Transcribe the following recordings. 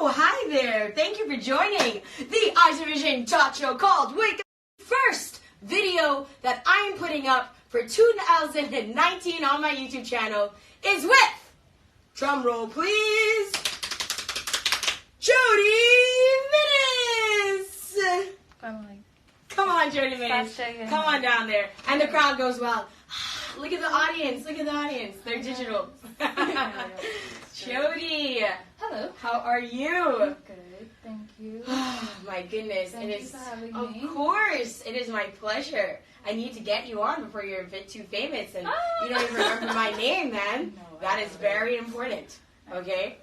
Hi there. Thank you for joining the Eyes of Beijing talk show called Wake Up. First video that I am putting up for 2019 on my YouTube channel is with, drum roll please, Jodi Minnis. Come on, Jodi Minnis. Come on down there. And the crowd goes wild. Look at the audience. Look at the audience. They're digital. Jodi. Hello. How are you? I'm good, thank you. Oh my goodness. Thank it you is for having of me. course. It is my pleasure. I need to get you on before you're a bit too famous and you don't even remember my name, man. No, That is very important. Okay?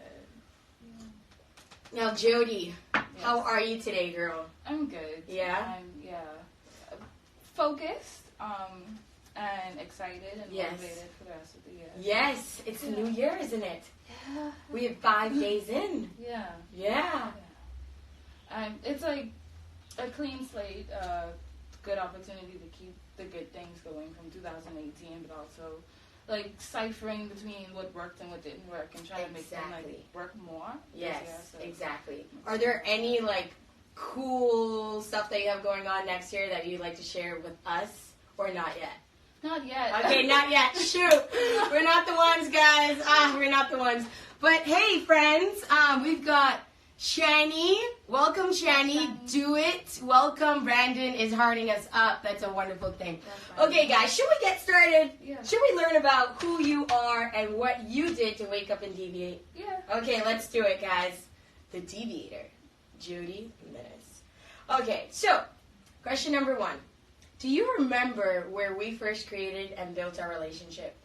Now, Jodi, how are you today, girl? I'm good. Yeah? I'm focused, and excited and motivated for the rest of the year. Yes, it's the new year, isn't it? Yeah. We have 5 days in. Yeah. Yeah. It's like a clean slate, good opportunity to keep the good things going from 2018, but also like ciphering between what worked and what didn't work and trying to make them like work more. Yes, So. exactly. Are there any like cool stuff that you have going on next year that you'd like to share with us, or not yet? Not yet. Okay, not yet. Shoot. We're not the ones, guys. We're not the ones. But hey, friends, we've got Shani. Welcome, Shani. Do it. Welcome. Brandon is hearting us up. That's a wonderful thing. Okay, guys, should we get started? Yeah. Should we learn about who you are and what you did to wake up and deviate? Yeah. Okay, let's do it, guys. The Deviator, Jodi Minnis. Okay, so question number 1. Do you remember where we first created and built our relationship?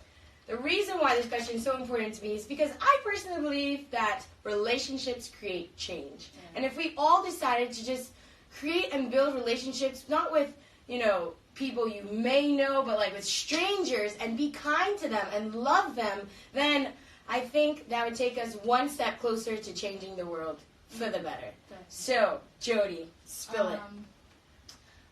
The reason why this question is so important to me is because I personally believe that relationships create change. And if we all decided to just create and build relationships, not with, people you may know, but like with strangers, and be kind to them and love them, then I think that would take us one step closer to changing the world for the better. So, Jodi, spill it.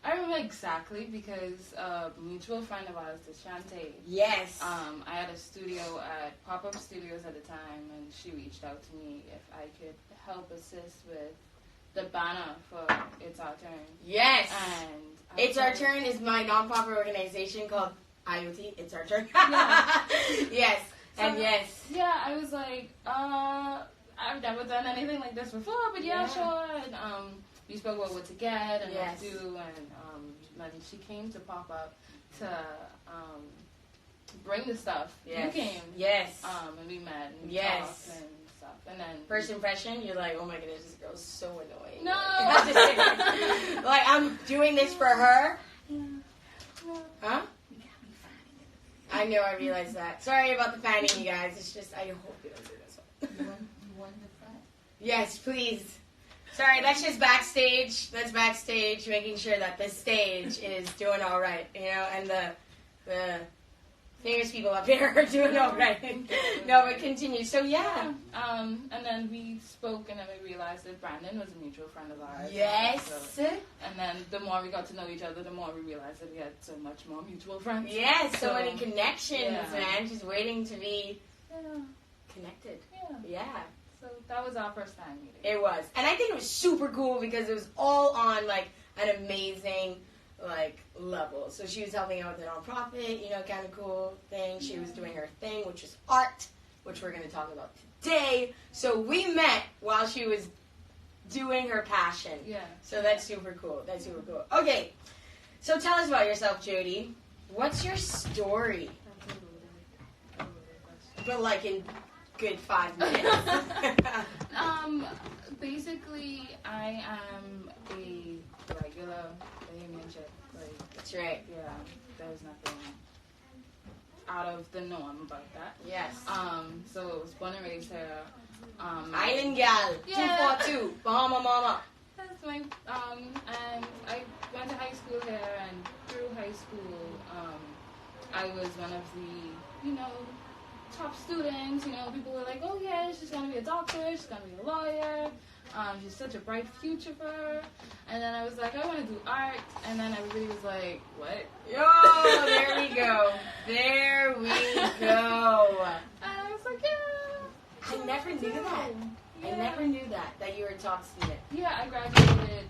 I remember exactly because a mutual friend of ours, Deshante. Yes. I had a studio at Pop-Up Studios at the time, and she reached out to me if I could help assist with the banner for It's Our Turn. Yes. And It's Our Turn is my non-profit organization called IoT. It's Our Turn. Yeah. Yes. So, And yes. Yeah, I was like, I've never done anything like this before, but yeah, sure. And we spoke about what to get and what to do, and then she came to pop up to bring the stuff. Yes. You came. Yes. And we met and Yes. talked and stuff. And then First impression, you're like, oh my goodness, this girl's so annoying. No. Like, I'm doing this for her. Huh? I know, I realized that. Sorry about the fanning, you guys. It's just, I hope you don't do this one. You want the front? Yes, please. Sorry, that's just backstage. That's backstage, making sure that the stage is doing all right, and the famous people up here are doing all right. No, but continue. So yeah. And then we spoke, and then we realized that Brandon was a mutual friend of ours. Yes. And then the more we got to know each other, the more we realized that we had so much more mutual friends. Yes, so many connections, yeah. man. Just waiting to be connected. Yeah. Yeah. So that was our first time meeting. It was. And I think it was super cool because it was all on, like, an amazing, like, level. So she was helping out with the nonprofit, kind of cool thing. She was doing her thing, which was art, which we're going to talk about today. So we met while she was doing her passion. Yeah. So that's super cool. That's super cool. Okay. So tell us about yourself, Jodi. What's your story? But, like, in good 5 minutes. Basically, I am a regular Bahamian chick. Like, That's right. yeah, there's nothing out of the norm about that. Yes. So I was born and raised here. Island gal. Yeah. 242. Bahama mama. That's my, and I went to high school here, and through high school, I was one of the, top students. People were like, oh yeah, she's gonna be a doctor, she's gonna be a lawyer, she's such a bright future for her. And then I was like, I want to do art, and then everybody was like, what? Yo, there we go. There we go. And I was like, yeah. I never knew that. Yeah. I never knew that you were a talk student. Yeah, I graduated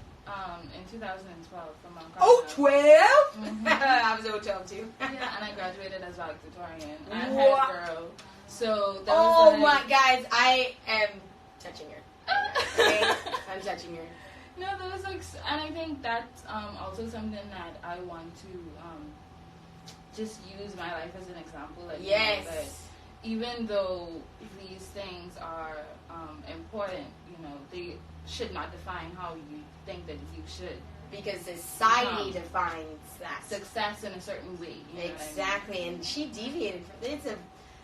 in 2012 from Mount Oh, Carmel. 12? Mhm. I was 12 too. Yeah, and I graduated as valedictorian. And I What? had girl. So that Oh was my, like, guys, I am touching her. Okay? I'm touching her. No, there was like, and I think that's also something that I want to just use my life as an example. Like, Yes. that even though these things are important, they should not define how you think that you should. Because society defines that. Success in a certain way. You know Exactly, what I mean? and she deviated from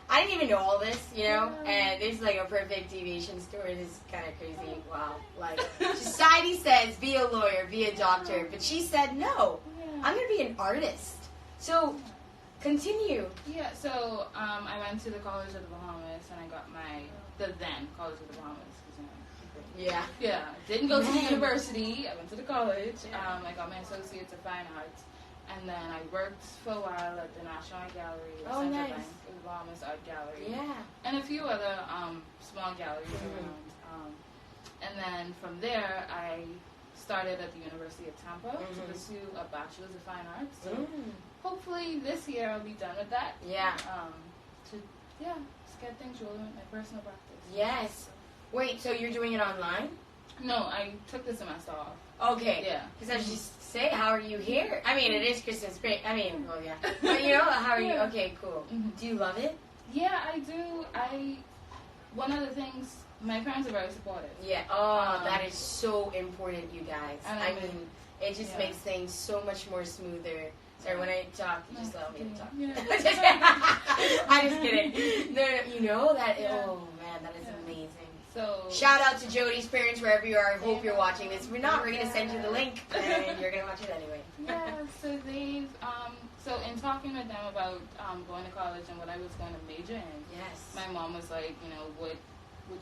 I didn't even know all this, Yeah. and there's like a perfect deviation story. This is kind of crazy. Wow. Like, society says, be a lawyer, be a doctor, but she said, no, Yeah. I'm going to be an artist. So, continue. Yeah, so I went to the College of the Bahamas and I got the then College of the Bahamas. Yeah. Yeah, didn't go to the Man. university. I went to the college. I got my Associates of Fine Arts. And then I worked for a while at the National Art Gallery, the Oh, Central nice. Bank, the Bahamas Art Gallery, Yeah. and a few other small galleries around. And then from there, I started at the University of Tampa to pursue a Bachelor's of Fine Arts. So hopefully this year I'll be done with that. Yeah. Just get things rolling with my personal practice. Yes. Wait, so you're doing it online? No, I took the semester off. Okay. Yeah. Because I was just saying, how are you here? I mean, it is Christmas break. I mean, well, yeah. But how are you? Yeah. Okay, cool. Mhm. Do you love it? Yeah, I do. One of the things, my parents are very supportive. Yeah. Oh, that is so important, you guys. And I mean, it just yeah. makes things so much more smoother. Sorry, when I talk, you just allow me to talk. Yeah. I'm just kidding. No, you know that. Yeah. Oh man, that is Yeah. amazing. So Shout out to Jodi's parents wherever you are. I hope you're watching this. If you're not, we're gonna send you the link, and you're gonna watch it anyway. yeah, so they've so in talking with them about going to college and what I was going to major in, Yes. my mom was like, what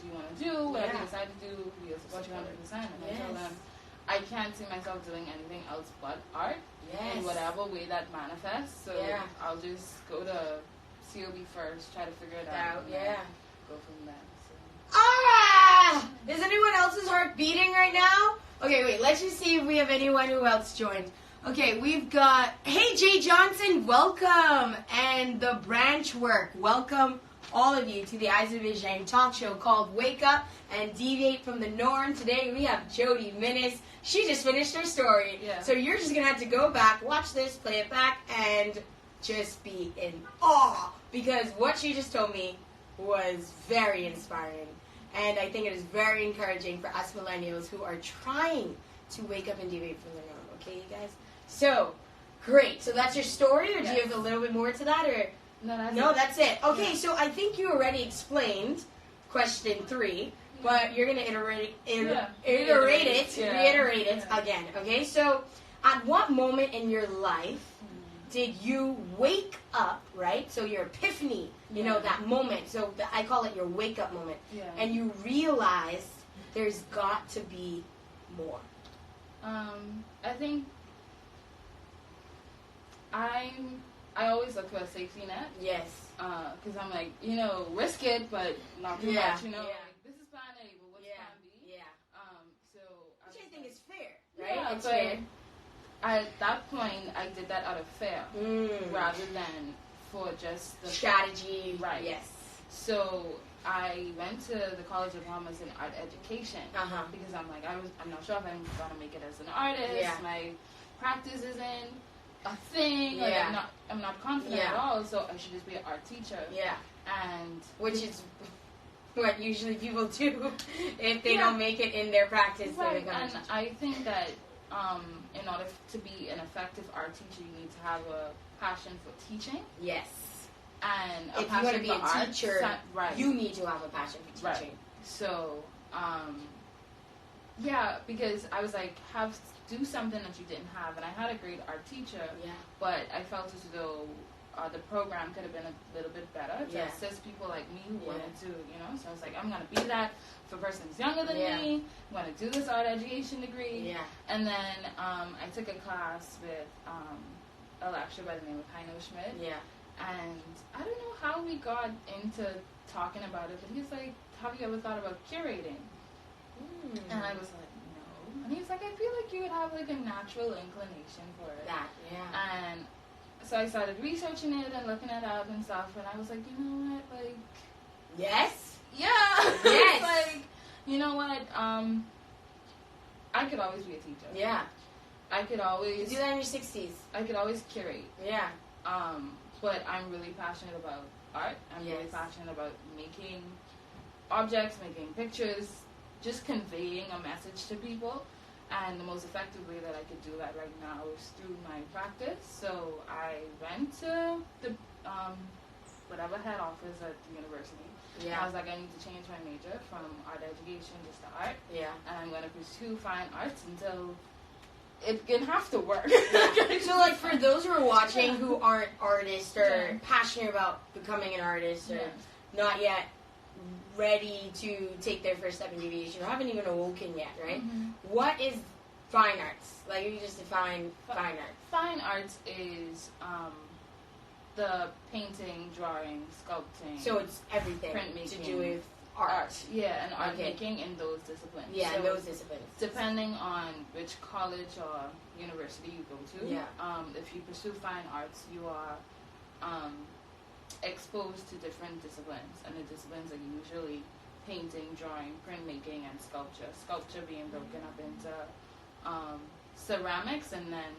do you want to do? Whatever Yeah. you decide to do, we'll support you 100%. And I told Yes. them I can't see myself doing anything else but art Yes. in whatever way that manifests. So Yeah. I'll just go to COB first, try to figure it out. and then Yeah. Go from there. So. Ah! Is anyone else's heart beating right now? Okay, wait. Let's just see if we have anyone who else joined. Okay, we've got, hey, Jay Johnson, welcome. And the branch work, welcome all of you to the Eyes of Beijing talk show called Wake Up and Deviate from the Norm. Today we have Jodi Minnis. She just finished her story. Yeah. So you're just going to have to go back, watch this, play it back, and just be in awe. Because what she just told me was very inspiring. And I think it is very encouraging for us millennials who are trying to wake up and deviate from the norm. Okay, you guys? So, great. So that's your story, or do you Yes. have a little bit more to that? Or No, that's it. Okay, Yeah. so I think you already explained question 3, but you're going to iterate it Yeah. reiterate it Yeah. again. Okay, so at what moment in your life did you wake up, right? So your epiphany, Yeah. that moment. So I call it your wake up moment. Yeah. And you realized there's got to be more. I think I always look for a safety net. Yes. Because I'm like, risk it, but not too Yeah. much. Yeah. Like, this is plan A, but what's Yeah. plan B? Yeah. So Which I think is fair, right? Yeah, It's but fair. at that point, I did that out of fear rather than for just the Strategy. Right. Yes. So I went to the College of Bahamas in art education because I'm like, I'm not sure if I'm gonna make it as an artist. Yeah. My practice isn't a thing. Yeah. Like I'm not confident Yeah. at all. So I should just be an art teacher. Yeah. And Which is what usually people do if they Yeah. don't make it in their practice. They right, become a and teacher. I think that in order to be an effective art teacher, you need to have a passion for teaching Yes. and a If you passion want to be for a art. teacher, right? you need to have a passion for Right. teaching. So, because I was like, do something that you didn't have, and I had a great art teacher, Yeah. but I felt as though the program could have been a little bit better to Yeah. assist people like me who Yeah. wanted to, So I was like, I'm gonna be that for persons younger than Yeah. me. I'm gonna do this art education degree, Yeah. and then I took a class with a lecturer by the name of Heino Schmidt. Yeah. And I don't know how we got into talking about it, but he's like, have you ever thought about curating? And I was like, no. And he was like, I feel like you would have like a natural inclination for it. That, yeah. And so I started researching it and looking it up and stuff, and I was like, you know what, like, yes, yeah, yes, like, you know what, I could always be a teacher. Yeah, I could always do that in your 60s. I could always curate. Yeah. But I'm really passionate about art. I'm Yes. really passionate about making objects, making pictures, just conveying a message to people. And the most effective way that I could do that right now is through my practice. So I went to the whatever head office at the university. Yeah. I was like, I need to change my major from art education just to art. Yeah. And I'm going to pursue fine arts until it can have to work. So, like, for those who are watching who aren't artists or passionate about becoming an artist or not yet ready to take their first step in deviation or haven't even awoken yet, right? Mm-hmm. What is fine arts? Like, you just define fine arts. Fine arts is the painting, drawing, sculpting. So it's everything printmaking, to do with art. Yeah, and art making in those disciplines. Yeah, so in those disciplines. Depending on which college or university you go to, if you pursue fine arts, you are exposed to different disciplines, and the disciplines are usually painting, drawing, printmaking, and sculpture. Sculpture being broken up into ceramics, and then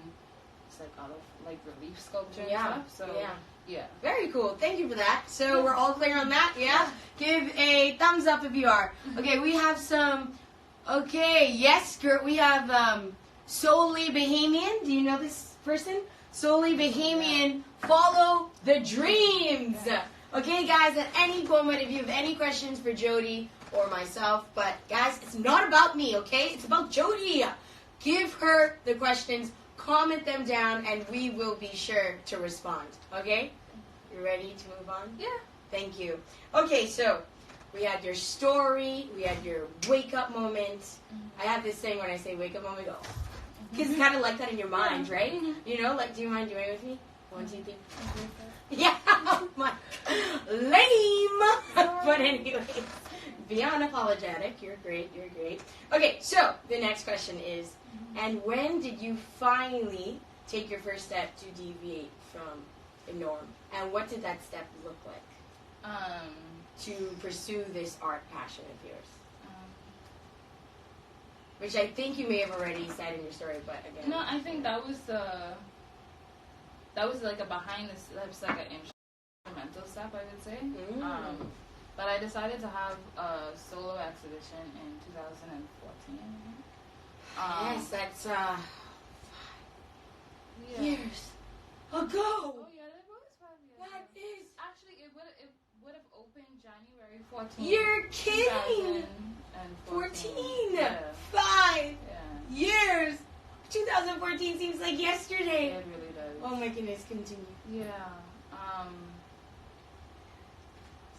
it's like other like relief sculpture and stuff. So yeah. Very cool. Thank you for that. So we're all clear on that, yeah? Give a thumbs up if you are. Okay, we have some. Okay, yes, we have Solely Bahamian. Do you know this person? Solely Bahamian. Follow the dreams. Okay, guys, at any moment, if you have any questions for Jodi or myself, but guys, it's not about me, okay? It's about Jodi. Give her the questions, comment them down, and we will be sure to respond, okay? You ready to move on? Yeah. Thank you. Okay, so we had your story, we had your wake-up moment. I have this thing when I say wake-up moment, go. Because it's kind of like that in your mind, right? You know, like, do you mind doing it with me? 1, 2, 3. Yeah, my lame. But anyways, be unapologetic. You're great. You're great. Okay, so the next question is, and when did you finally take your first step to deviate from the norm? And what did that step look like? To pursue this art passion of yours? Which I think you may have already said in your story, but again. No, I think that was like a behind the steps, like an instrumental step, I would say. But I decided to have a solo exhibition in 2014. Yes, that's 5 years ago. Oh yeah, that was 5 years. That is actually it would have opened January 14th. You're kidding. 14. Yeah. 5 years. 2014 seems like yesterday. It really does. Oh my goodness, continue. Yeah.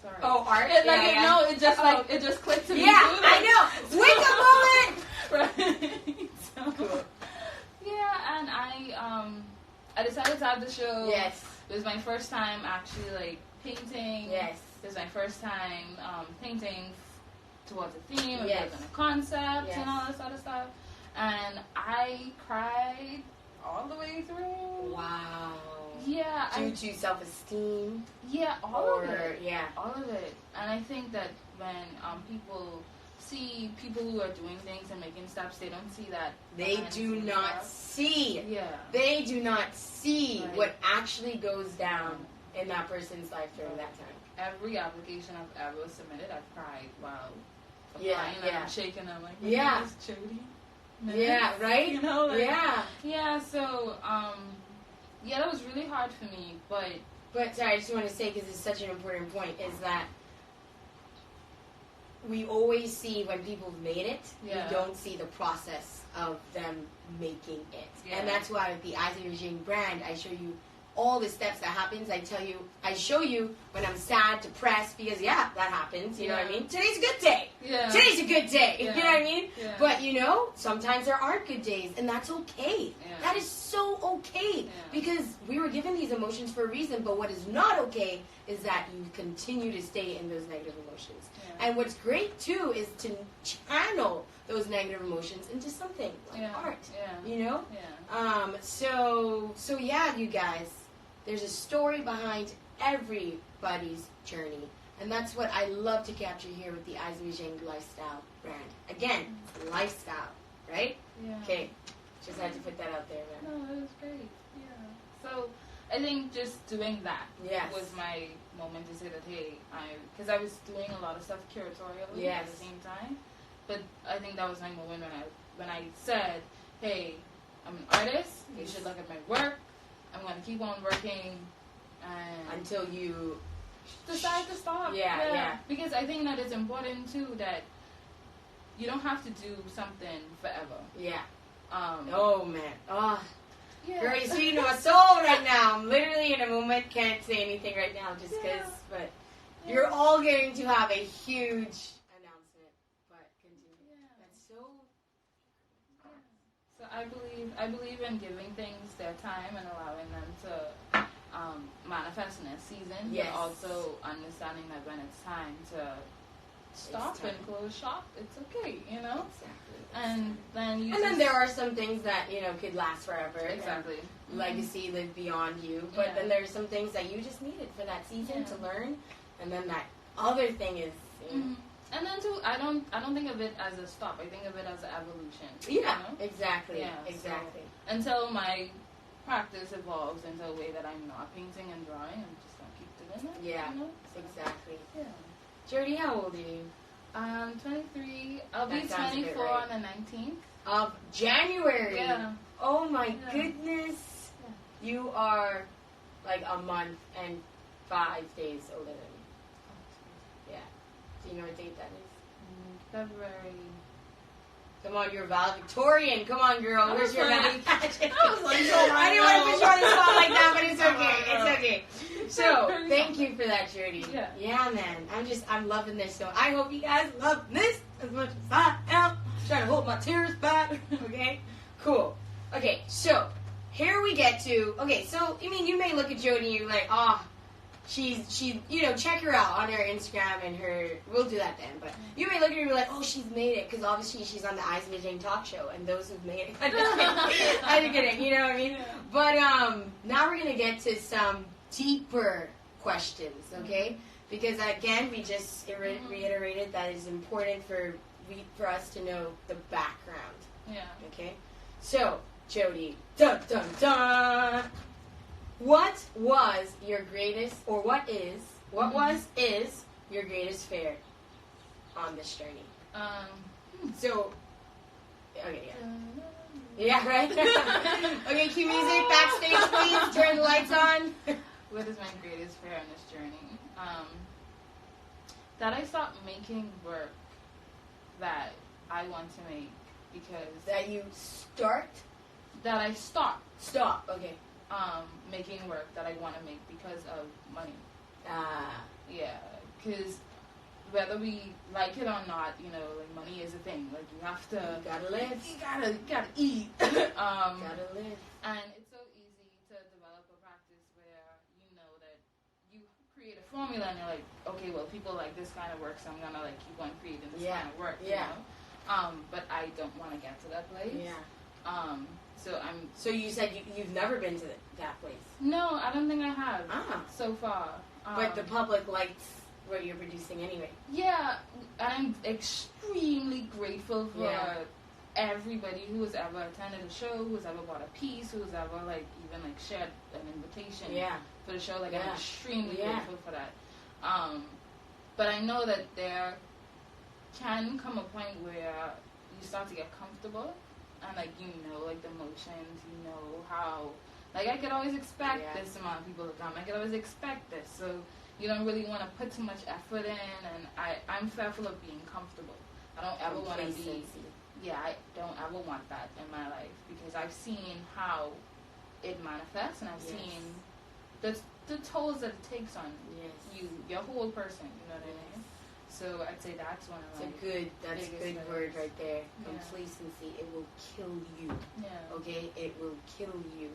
Sorry. Oh, art? No, it just it just clicked to me. Yeah, I know. Wake up moment. Right. So, cool. Yeah, and I decided to have the show. Yes. It was my first time actually like painting. Yes. It was my first time painting towards a theme and Yes. building a concept and all this other stuff. And I cried all the way through. Wow. Yeah. Due to self-esteem. Yeah, all of it. Yeah. All of it. And I think that when people see people who are doing things and making steps, they don't see that. They do not see. Yeah. They do not see Right. what actually goes down in that person's life during that time. Every application I've ever submitted, I've cried while Yeah, applying and I'm shaking. I'm like, yeah. Jodi. Yeah, right? You know, like, yeah. Yeah, so, yeah, that was really hard for me, But, sorry, I just want to say, because it's such an important point, is that we always see when people have made it, we don't see the process of them making it. Yeah. And that's why with the Eyes of Beijing brand, I show you all the steps that happens. I show you when I'm sad, depressed, because that happens, you know what I mean? Today's a good day. Yeah. Today's a good day, Yeah. you know what I mean? Yeah. But, sometimes there aren't good days, and that's okay. Yeah. That is so okay, Yeah. because we were given these emotions for a reason, but what is not okay is that you continue to stay in those negative emotions. Yeah. And what's great, too, is to channel those negative emotions into something like art, you know? Yeah. So yeah, you guys, there's a story behind everybody's journey. And that's what I love to capture here with the Eyes of Beijing lifestyle brand. Again, it's lifestyle, right? Yeah. Okay, just had to put that out there, man. No, it was great. Yeah. So I think just doing that Yes. was my moment to say that, hey, because I was doing a lot of stuff curatorially Yes. at the same time. But I think that was my moment when I said, hey, I'm an artist. You should look at my work. I'm going to keep on working and Until you decide to stop. Yeah. Because I think that it's important too that you don't have to do something forever. Yeah. Oh man. Oh, yeah. girl, you're speaking to my soul right now. I'm literally in a moment, can't say anything right now just because, but you're all going to have a huge announcement. But continue. Yeah. That's so. So I believe in giving things their time and allowing them to manifest in their season. Yes. But also understanding that when it's time to stop and close shop, it's okay, you know? Exactly. And then then there are some things that, could last forever. Exactly. And legacy live beyond you. But then there's some things that you just needed for that season to learn. And then that other thing is, And then too, I don't think of it as a stop. I think of it as an evolution. Yeah, you know? exactly. Yeah, exactly. So, until my practice evolves into a way that I'm not painting and drawing, I'm just gonna keep doing it. Yeah, you know? So, exactly. Yeah. Jodi, how old are you? 23. I'll That be sounds a bit 24 right. on the 19th. Of January. Yeah. Oh my Yeah. goodness. Yeah. You are like a month and 5 days older than me. Yeah. Do you know what date that is? February. Come on, you're valedictorian. Come on, girl. Where's your like- math? I was like, I didn't want to put you on the spot like that, but it's okay. Oh, It's okay. So, thank you for that, Jodi. Yeah. Yeah, man. I'm loving this. So, I hope you guys love this as much as I am. Trying to hold my tears back. Okay? Cool. Okay, so, here we get to, you may look at Jodi and you're like, she, check her out on her Instagram and we'll do that then, but you may look at her and be like, oh, she's made it, because obviously she's on the Eyes of Beijing talk show, and those who've made it, I'm just kidding, you know what I mean? Yeah. But, now we're going to get to some deeper questions, okay? Because, again, we just reiterated that it's important for us to know the background, Yeah. okay? So, Jodi, dun dun dun! What was your greatest, or what is your greatest fear on this journey? So, okay, yeah. Yeah, right? Okay, cue music, backstage, please, turn the lights on. What is my greatest fear on this journey? That I stop making work that I want to make because... That you start? That I stop okay. Making work that I want to make because of money. Ah. Yeah, because whether we like it or not, like money is a thing. Like you have to. You gotta live. You gotta eat. Gotta live. And it's so easy to develop a practice where you know that you create a formula and you're like, okay, well, people like this kind of work, so I'm gonna like keep on creating this kind of work. Yeah. You know? But I don't want to get to that place. Yeah. So you said you've never been to that place? No, I don't think I have. So far. But the public likes what you're producing anyway. Yeah, and I'm extremely grateful for everybody who has ever attended a show, who has ever bought a piece, who has ever even shared an invitation for the show. Like I'm extremely grateful for that. But I know that there can come a point where you start to get comfortable. And, the motions, how, I could always expect this amount of people to come. I could always expect this. So, you don't really want to put too much effort in. And I'm fearful of being comfortable. I don't ever want to be, I don't ever want that in my life. Because I've seen how it manifests. And I've seen the tolls that it takes on Yes. you, your whole person. You know what I mean? So I'd say that's one of my That's a good biggest word fears. right there. Yeah. Complacency. It will kill you. Yeah. Okay? It will kill you.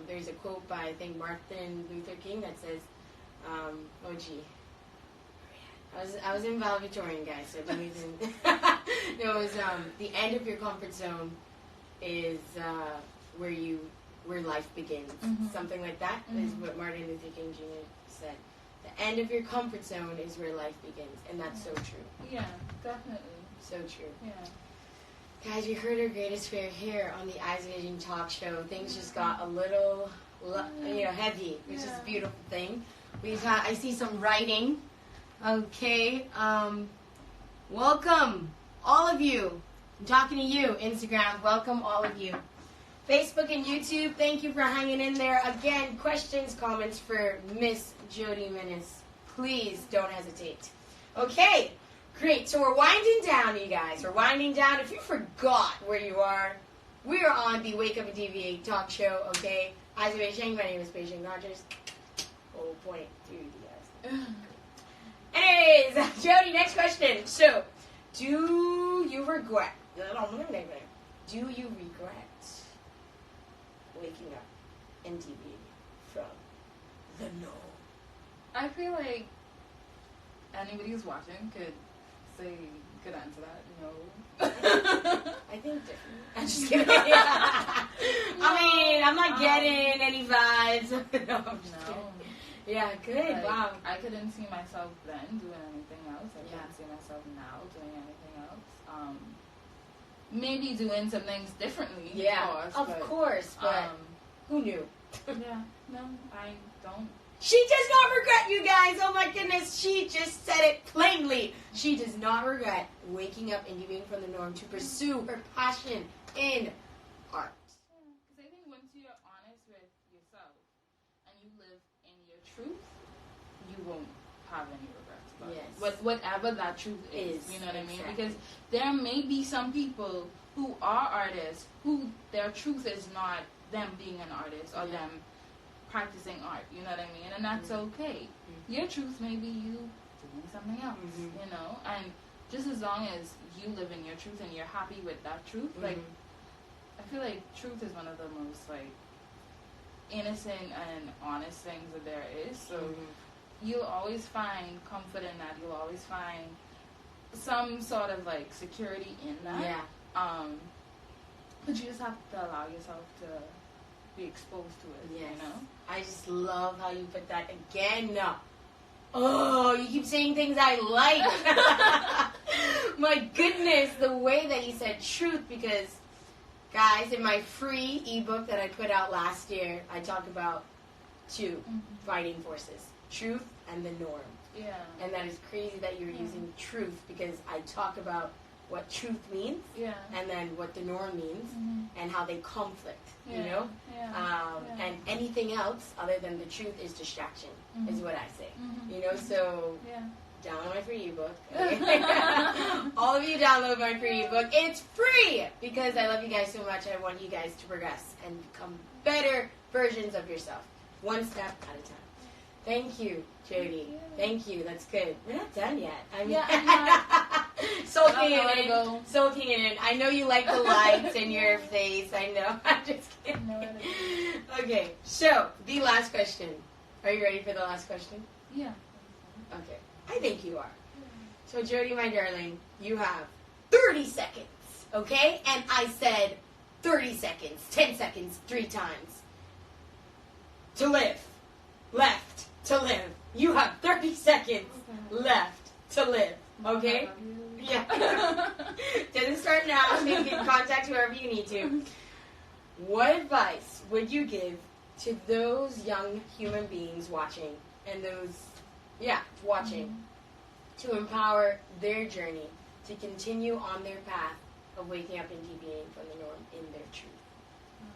There's a quote by, I think, Martin Luther King that says, oh gee. I was in valedictorian, guys, so don't even. No, it was the end of your comfort zone is where life begins. Mhm. Something like that is what Martin Luther King Jr. said. The end of your comfort zone is where life begins, and that's so true. Yeah, definitely. So true. Yeah. Guys, you heard our greatest fear here on the Eyes of Beijing talk show. Things just got a little, heavy, which is a beautiful thing. I see some writing. Okay, welcome, all of you. I'm talking to you, Instagram. Welcome, all of you. Facebook and YouTube, thank you for hanging in there. Again, questions, comments for Miss Jodi Minnis. Please don't hesitate. Okay, great. So we're winding down, you guys. We're winding down. If you forgot where you are, we are on the Wake Up and Deviate talk show, okay? Eyes of Beijing, my name is Beijing Rodgers. Oh, point to you guys. Anyways, Jodi, next question. So, do you regret waking up and deviating from the norm? I feel like anybody who's watching could answer that. No. I think different. I'm just kidding. I mean, I'm not getting any vibes. No, I'm just kidding. Yeah, good. Like, Wow. I couldn't see myself then doing anything else. I Yeah. couldn't see myself now doing anything else. Maybe doing some things differently. Yeah, of course, but who knew? Yeah, no, I don't. She does not regret, you guys. Oh my goodness, she just said it plainly. She does not regret waking up and deviating from the norm to pursue her passion in art. Because I think once you're honest with yourself and you live in your truth, you won't have any regrets about it. Whatever that truth is, you know what I mean? Because there may be some people who are artists who their truth is not them being an artist or them practicing art, you know what I mean? And that's okay. Your truth may be you doing something else, you know? And just as long as you live in your truth and you're happy with that truth, like, I feel like truth is one of the most, like, innocent and honest things that there is. So you'll always find comfort in that. You'll always find some sort of, like, security in that. Yeah. But you just have to allow yourself to be exposed to it, you know? I just love how you put that again. Oh, you keep saying things I like. My goodness, the way that you said truth, because, guys, in my free ebook that I put out last year, I talk about two fighting forces, truth and the norm. Yeah. And that is crazy that you're using truth, because I talk about what truth means and then what the norm means and how they conflict, you know? And anything else other than the truth is distraction, is what I say. You know, so download my free ebook. Okay? All of you download my free ebook. It's free because I love you guys so much. I want you guys to progress and become better versions of yourself, one step at a time. Thank you, Jodi. Thank you. That's good. We're not done yet. I mean, soaking it in. Soaking it in. I know you like the lights in your face. I know. I'm just kidding. Okay. So the last question. Are you ready for the last question? Yeah. Okay. I think you are. So Jodi, my darling, you have 30 seconds. Okay? And I said 30 seconds, 10 seconds, 3 times. To live. Left. To live. You have 30 seconds left to live. Okay? Yeah. Doesn't start now, so you can contact whoever you need to. What advice would you give to those young human beings watching and those, watching to empower their journey to continue on their path of waking up and deviating from the norm in their truth?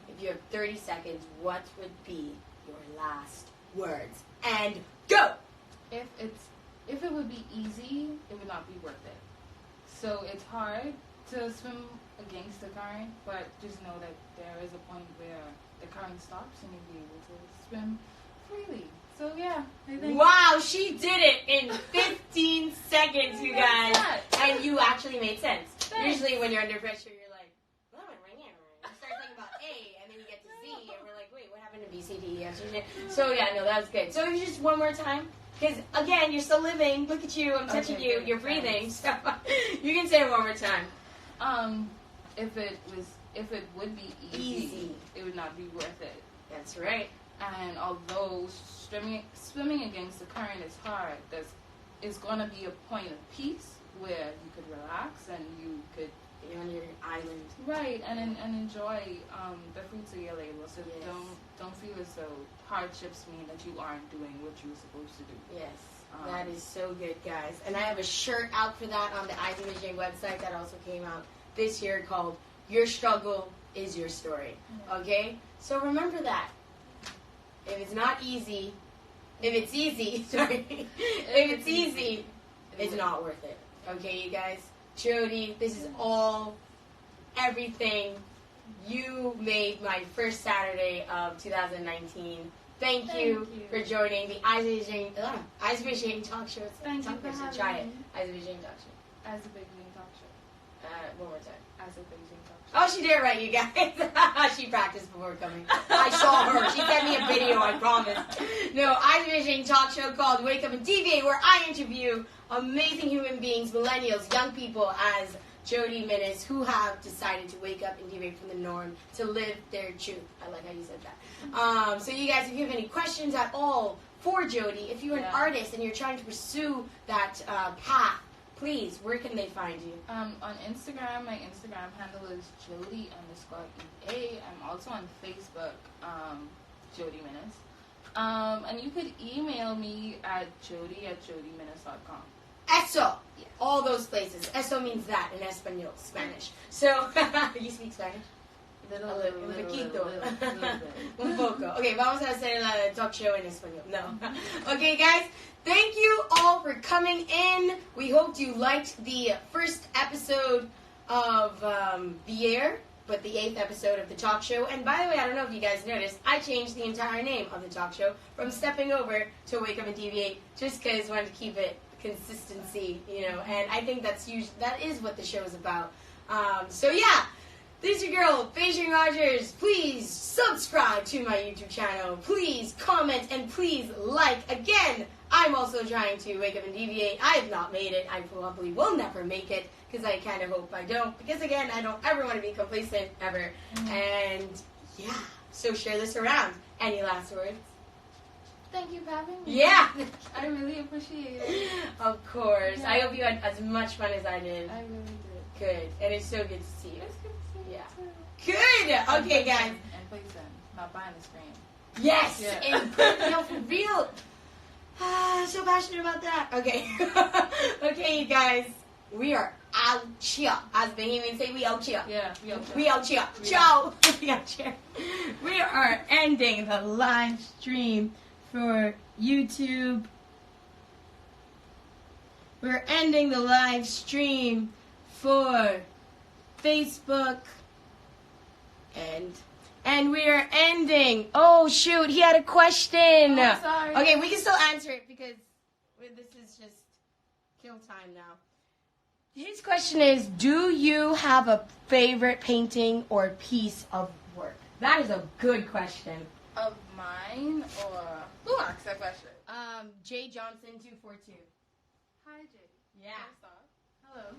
If you have 30 seconds, what would be your last words? And go! If it would be easy, it would not be worth it. So it's hard to swim against the current, but just know that there is a point where the current stops and you'll be able to swim freely. So yeah, I think. Wow, she did it in 15 seconds, you guys. And you actually made sense. Thanks. Usually when you're under pressure, you're like, you start thinking about A, and then you get to Z, and we're like, wait, what happened to B, C, D, E, F, G? So yeah, no, that was good. So if you just one more time, because again, you're still living. Look at you, I'm touching you, good. you're breathing. So you can say it one more time. If it would be easy, it would not be worth it. That's right. And although swimming against the current is hard, there's gonna be a point of peace where you could relax and you could be on your island, right, and enjoy the fruits of your labor. So yes. don't feel as though hardships mean that you aren't doing what you're supposed to do. Yes, that is so good, guys. And I have a shirt out for that on the Eyes of Beijing website that also came out this year called "Your Struggle is Your Story." Okay, so remember that. If it's not easy, if it's easy, it's not worth it. Okay, you guys? Jodi, this is everything. You made my first Saturday of 2019. Thank you for joining the Eyes of Beijing talk show. Thank you for having me. Try it. Eyes of Beijing talk show. Eyes of Beijing talk show. One more time. Eyes of Beijing talk show. Oh, she did it right, you guys. She practiced before coming. I saw her. She sent me a video, I promise. No, Eyes of Beijing talk show called Wake Up and Deviate, where I interview amazing human beings, millennials, young people, as Jodi Minnis, who have decided to wake up and deviate from the norm to live their truth. I like how you said that. So you guys, if you have any questions at all for Jodi, if you're an artist and you're trying to pursue that path, please, where can they find you? On Instagram, my Instagram handle is Jodi_EA. I'm also on Facebook, Jodi Minnis. And you could email me at jodi@jodiminnis.com. Eso. Yes. All those places. Eso means that in Espanol, Spanish. So, you speak Spanish? Little poquito. bit. Un poco. Okay, vamos a hacer la talk show en español. No. Okay, guys, thank you all for coming in. We hope you liked the first episode of the year, but the 8th episode of the talk show. And by the way, I don't know if you guys noticed, I changed the entire name of the talk show from Stepping Over to Wake Up and Deviate, just because I wanted to keep it consistency, and I think that is what the show is about. So yeah, this is your girl, Beijing Rodgers. Please subscribe to my YouTube channel. Please comment and please like. Again, I'm also trying to wake up and deviate. I have not made it. I probably will never make it because I kind of hope I don't. Because again, I don't ever want to be complacent ever. And yeah, so share this around. Any last words? Thank you for having me. Yeah. I really appreciate it. Of course. Yeah. I hope you had as much fun as I did. I really did. Good. And it's so good to see you. It's good to see you Yeah. too. Good. Okay, guys. And please then, not behind the screen. Yes. Yeah. And for real. So passionate about that. Okay. Okay, you guys. We are out here. As Bahamians say, we out here. Yeah, We out here. Ciao. We out here. We are ending the live stream for YouTube. We're ending the live stream for Facebook. And we are ending. Oh shoot, he had a question. Oh, sorry. Okay, we can still answer it because this is just kill time now. His question is, do you have a favorite painting or piece of work? That is a good question. Of mine, or who asked that question? J Johnson 242. Hi, Jay. Yeah. Hello.